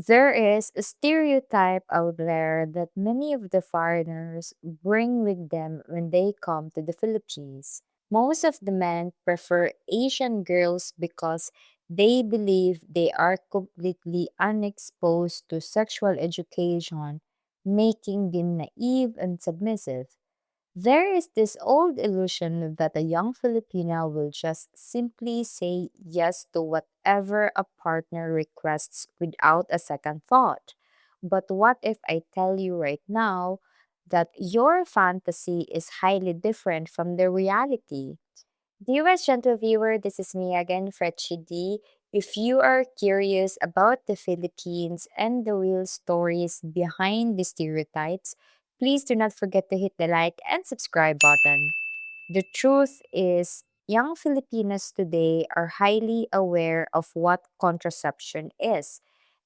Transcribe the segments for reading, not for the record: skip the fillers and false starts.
There is a stereotype out there that many of the foreigners bring with them when they come to the Philippines. Most of the men prefer Asian girls because they believe they are completely unexposed to sexual education, making them naive and submissive. There is this old illusion that a young Filipina will just simply say yes to whatever a partner requests without a second thought. But what if I tell you right now that your fantasy is highly different from the reality? Dearest gentle viewer, this is me again, Fretchie. If you are curious about the Philippines and the real stories behind the stereotypes, please do not forget to hit the like and subscribe button. The truth is, young Filipinas today are highly aware of what contraception is,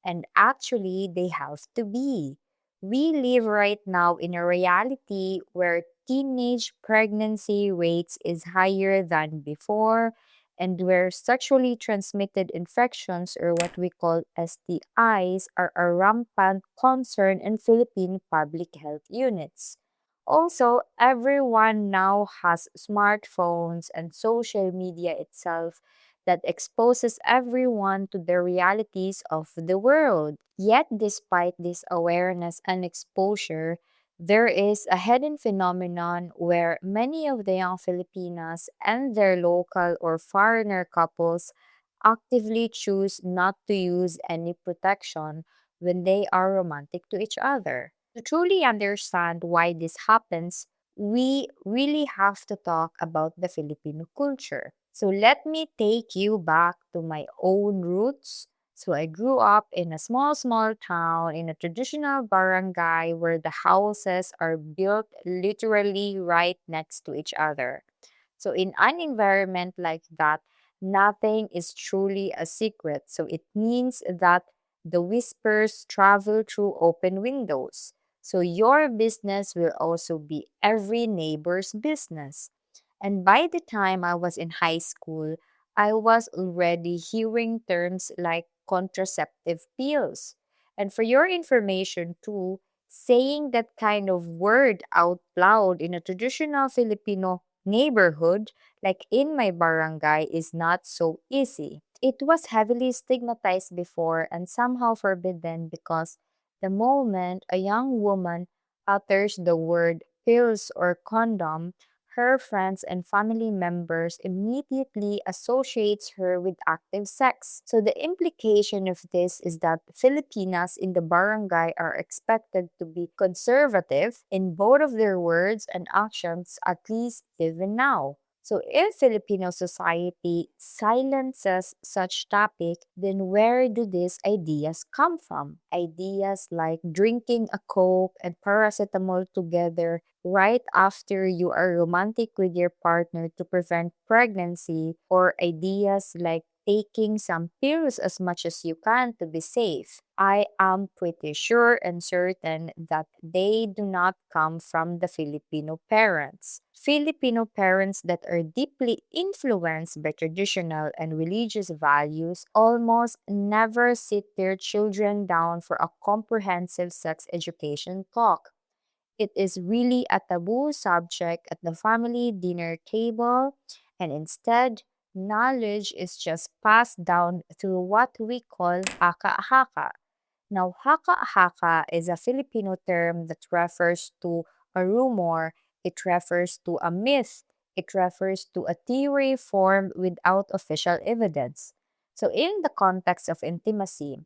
and actually, they have to be. We live right now in a reality where teenage pregnancy rates is higher than before, and where sexually transmitted infections, or what we call STIs, are a rampant concern in Philippine public health units. Also, everyone now has smartphones and social media itself that exposes everyone to the realities of the world. Yet, despite this awareness and exposure, there is a hidden phenomenon where many of the young Filipinas and their local or foreigner couples actively choose not to use any protection when they are romantic to each other. To truly understand why this happens, we really have to talk about the Filipino culture. So let me take you back to my own roots. So I grew up in a small town in a traditional barangay where the houses are built literally right next to each other. So in an environment like that, nothing is truly a secret. So it means that the whispers travel through open windows. So your business will also be every neighbor's business. And by the time I was in high school, I was already hearing terms like contraceptive pills. And for your information too, saying that kind of word out loud in a traditional Filipino neighborhood, like in my barangay, is not so easy. It was heavily stigmatized before and somehow forbidden because the moment a young woman utters the word pills or condom, her friends and family members immediately associates her with active sex. So the implication of this is that Filipinas in the barangay are expected to be conservative in both of their words and actions, at least even now. So if Filipino society silences such topic, then where do these ideas come from? Ideas like drinking a Coke and paracetamol together right after you are romantic with your partner to prevent pregnancy, or ideas like taking some pills as much as you can to be safe. I am pretty sure and certain that they do not come from the Filipino parents. Filipino parents that are deeply influenced by traditional and religious values almost never sit their children down for a comprehensive sex education talk. It is really a taboo subject at the family dinner table, and instead, knowledge is just passed down through what we call haka-haka. Now, haka-haka is a Filipino term that refers to a rumor, it refers to a myth, it refers to a theory formed without official evidence. So, in the context of intimacy,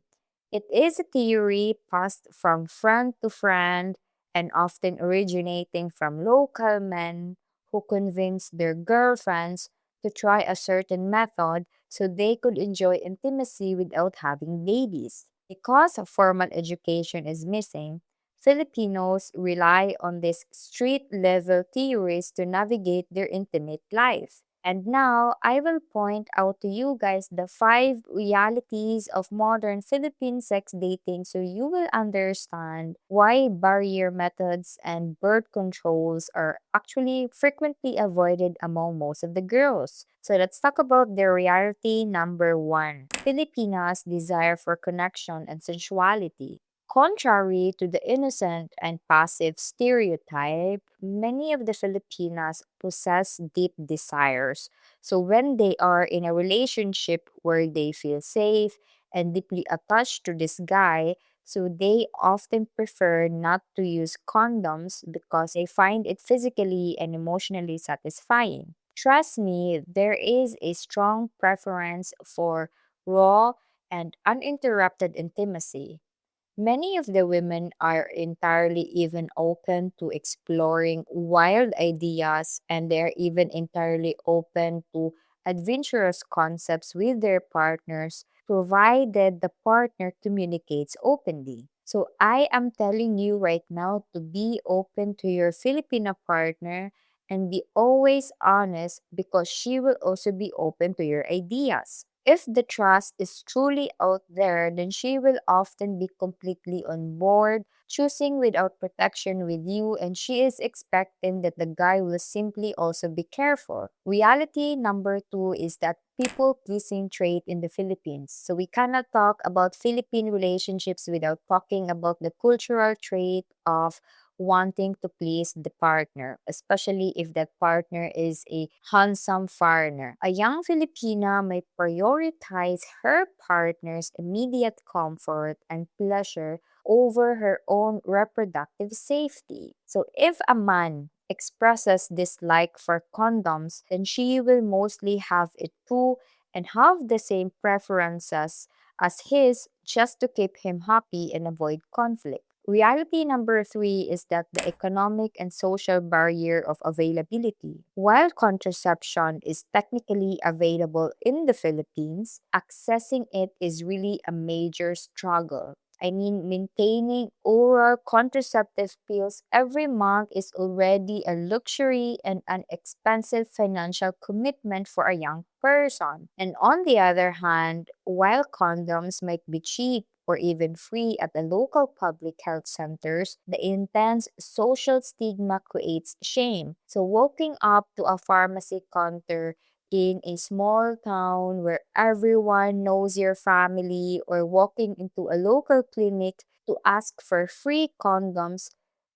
it is a theory passed from friend to friend and often originating from local men who convinced their girlfriends to try a certain method so they could enjoy intimacy without having babies. Because formal education is missing, Filipinos rely on these street level theories to navigate their intimate life. And now I will point out to you guys the five realities of modern Philippine sex dating so you will understand why barrier methods and birth controls are actually frequently avoided among most of the girls. So let's talk about the reality number one: Filipinas' desire for connection and sensuality. Contrary to the innocent and passive stereotype, many of the Filipinas possess deep desires. So when they are in a relationship where they feel safe and deeply attached to this guy, so they often prefer not to use condoms because they find it physically and emotionally satisfying. Trust me, there is a strong preference for raw and uninterrupted intimacy. Many of the women are entirely even open to exploring wild ideas, and they're even entirely open to adventurous concepts with their partners, provided the partner communicates openly. So I am telling you right now to be open to your Filipino partner and be always honest because she will also be open to your ideas. If the trust is truly out there, then she will often be completely on board, choosing without protection with you, and she is expecting that the guy will simply also be careful. Reality number two is that people pleasing trait in the Philippines. So we cannot talk about Philippine relationships without talking about the cultural trait of wanting to please the partner, especially if that partner is a handsome foreigner. A young Filipina may prioritize her partner's immediate comfort and pleasure over her own reproductive safety. So if a man expresses dislike for condoms, then she will mostly have it too and have the same preferences as his just to keep him happy and avoid conflict. Reality number three is that the economic and social barrier of availability. While contraception is technically available in the Philippines, accessing it is really a major struggle. I mean, maintaining oral contraceptive pills every month is already a luxury and an expensive financial commitment for a young person. And on the other hand, while condoms might be cheap or even free at the local public health centers, the intense social stigma creates shame. So, walking up to a pharmacy counter in a small town where everyone knows your family, or walking into a local clinic to ask for free condoms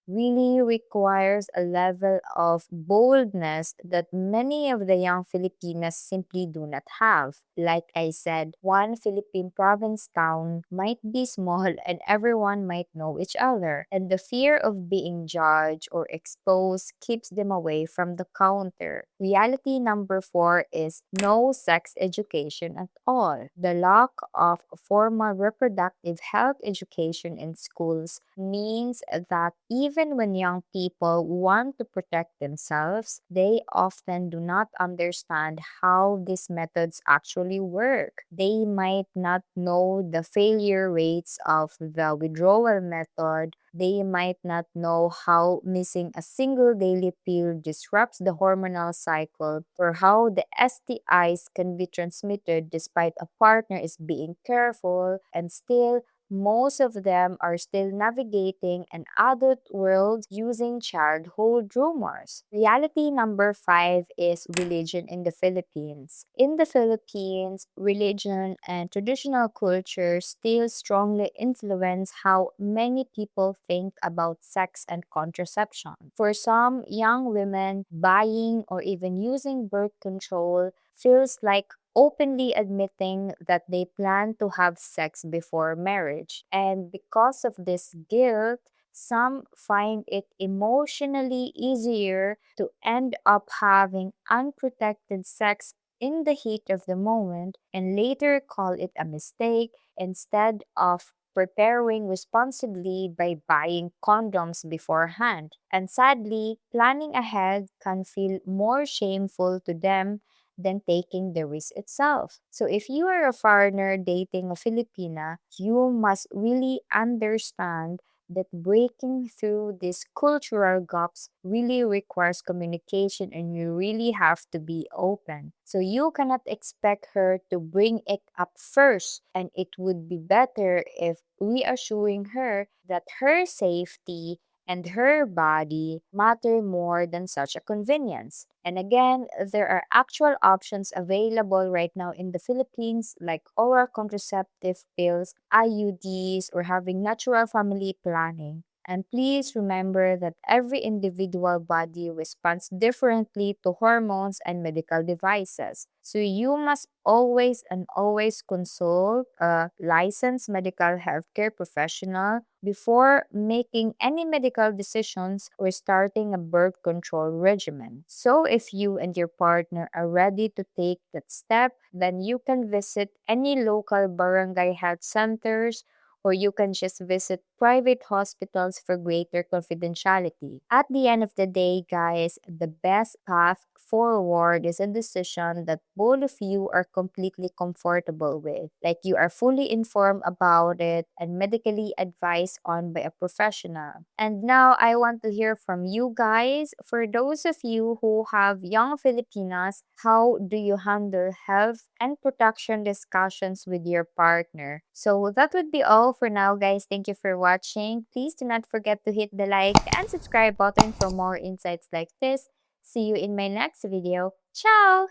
really requires a level of boldness that many of the young Filipinas simply do not have. Like I said, one Philippine province town might be small and everyone might know each other, and the fear of being judged or exposed keeps them away from the counter. Reality number four is no sex education at all. The lack of formal reproductive health education in schools means that even when young people want to protect themselves, they often do not understand how these methods actually work. They might not know the failure rates of the withdrawal method. They might not know how missing a single daily pill disrupts the hormonal cycle, or how the STIs can be transmitted despite a partner is being careful, and still most of them are still navigating an adult world using childhood rumors. Reality number five is religion in the Philippines. In the Philippines, religion and traditional culture still strongly influence how many people think about sex and contraception. For some young women, buying or even using birth control feels like openly admitting that they plan to have sex before marriage. And because of this guilt, some find it emotionally easier to end up having unprotected sex in the heat of the moment and later call it a mistake instead of preparing responsibly by buying condoms beforehand. And sadly, planning ahead can feel more shameful to them than taking the risk itself. So if you are a foreigner dating a Filipina, you must really understand that breaking through these cultural gaps really requires communication and you really have to be open. So you cannot expect her to bring it up first, and it would be better if reassuring her that her safety and her body matter more than such a convenience. And again, there are actual options available right now in the Philippines, like oral contraceptive pills, IUDs, or having natural family planning. And please remember that every individual body responds differently to hormones and medical devices. So you must always and always consult a licensed medical healthcare professional before making any medical decisions or starting a birth control regimen. So if you and your partner are ready to take that step, then you can visit any local barangay health centers or you can just visit private hospitals for greater confidentiality. At the end of the day, guys, the best path forward is a decision that both of you are completely comfortable with. Like you are fully informed about it and medically advised on by a professional. And now I want to hear from you guys. For those of you who have young Filipinas, how do you handle health and protection discussions with your partner? So that would be all for now, guys. Thank you for watching. Please do not forget to hit the like and subscribe button for more insights like this. See you in my next video. Ciao!